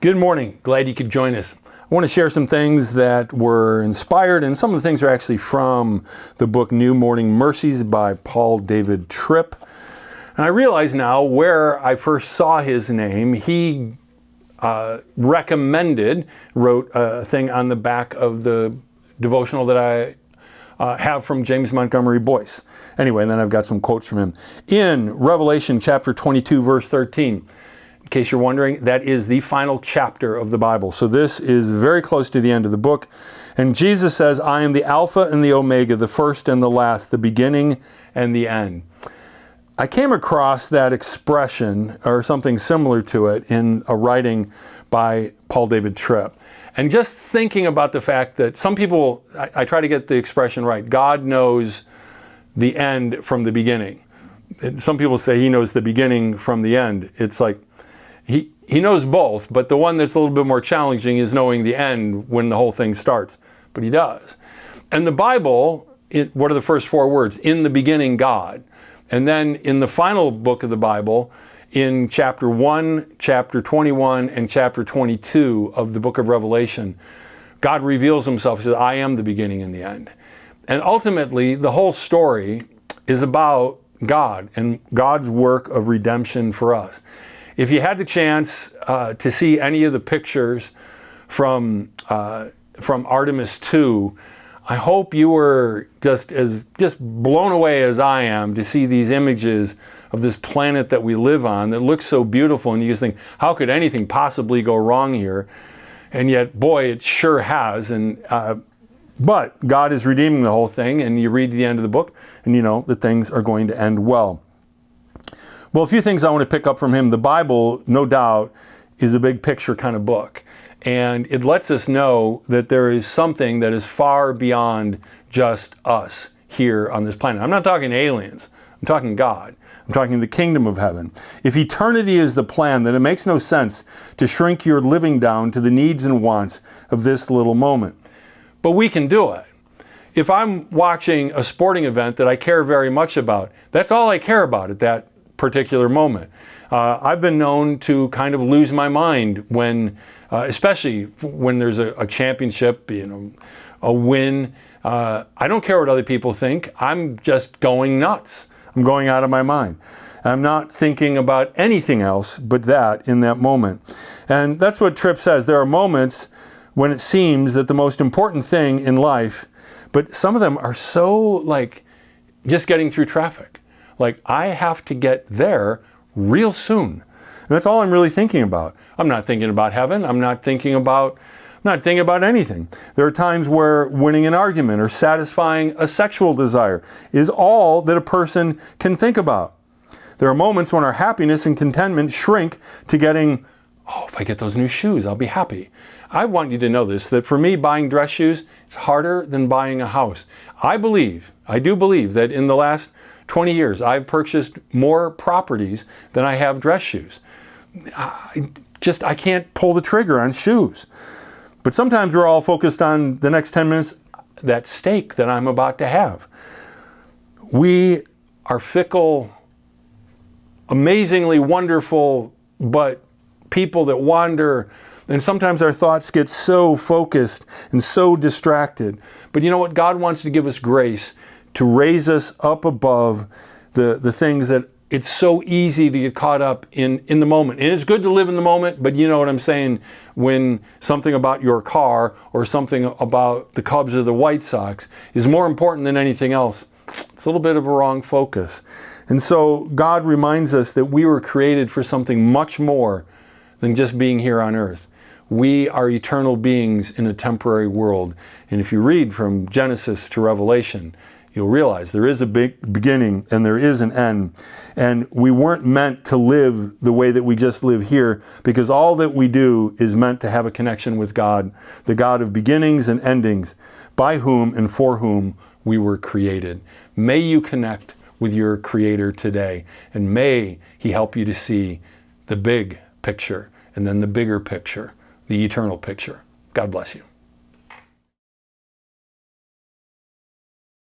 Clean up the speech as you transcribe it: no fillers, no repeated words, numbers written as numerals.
Good morning. Glad you could join us. I want to share some things that were inspired, and some of the things are actually from the book New Morning Mercies by Paul David Tripp. And I realize now where I first saw his name. He wrote a thing on the back of the devotional that I have from James Montgomery Boyce. Anyway, and then I've got some quotes from him. In Revelation chapter 22, verse 13, in case you're wondering, that is the final chapter of the Bible. So this is very close to the end of the book. And Jesus says, I am the Alpha and the Omega, the first and the last, the beginning and the end. I came across that expression, or something similar to it, in a writing by Paul David Tripp. And just thinking about the fact that some people, I try to get the expression right, God knows the end from the beginning. Some people say he knows the beginning from the end. It's like, he knows both, but the one that's a little bit more challenging is knowing the end when the whole thing starts. But he does. And the Bible, what are the first four words? In the beginning, God. And then in the final book of the Bible, in chapter 1, chapter 21, and chapter 22 of the book of Revelation, God reveals himself. He says, I am the beginning and the end. And ultimately, the whole story is about God and God's work of redemption for us. If you had the chance to see any of the pictures from Artemis 2, I hope you were just blown away as I am to see these images of this planet that we live on that looks so beautiful, and you just think, how could anything possibly go wrong here? And yet, boy, it sure has. And but God is redeeming the whole thing, and you read the end of the book, and you know that things are going to end well. Well, a few things I want to pick up from him. The Bible, no doubt, is a big picture kind of book. And it lets us know that there is something that is far beyond just us here on this planet. I'm not talking aliens. I'm talking God. I'm talking the kingdom of heaven. If eternity is the plan, then it makes no sense to shrink your living down to the needs and wants of this little moment. But we can do it. If I'm watching a sporting event that I care very much about, that's all I care about at that particular moment. I've been known to kind of lose my mind when, especially when there's a championship, a win. I don't care what other people think. I'm just going nuts. I'm going out of my mind. I'm not thinking about anything else but that in that moment. And that's what Tripp says. There are moments when it seems that the most important thing in life, but some of them are so like just getting through traffic. Like, I have to get there real soon. And that's all I'm really thinking about. I'm not thinking about heaven. I'm not thinking about anything. There are times where winning an argument or satisfying a sexual desire is all that a person can think about. There are moments when our happiness and contentment shrink to getting, if I get those new shoes, I'll be happy. I want you to know this, that for me, buying dress shoes is harder than buying a house. I do believe that in the last 20 years, I've purchased more properties than I have dress shoes. I can't pull the trigger on shoes. But sometimes we're all focused on the next 10 minutes, that steak that I'm about to have. We are fickle, amazingly wonderful, but people that wander. And sometimes our thoughts get so focused and so distracted. But you know what? God wants to give us grace to raise us up above the things that it's so easy to get caught up in the moment. And it's good to live in the moment, but you know what I'm saying, when something about your car or something about the Cubs or the White Sox is more important than anything else, it's a little bit of a wrong focus. And so God reminds us that we were created for something much more than just being here on earth. We are eternal beings in a temporary world. And if you read from Genesis to Revelation, you'll realize there is a big beginning and there is an end. And we weren't meant to live the way that we just live here, because all that we do is meant to have a connection with God, the God of beginnings and endings, by whom and for whom we were created. May you connect with your Creator today, and may He help you to see the big picture and then the bigger picture, the eternal picture. God bless you.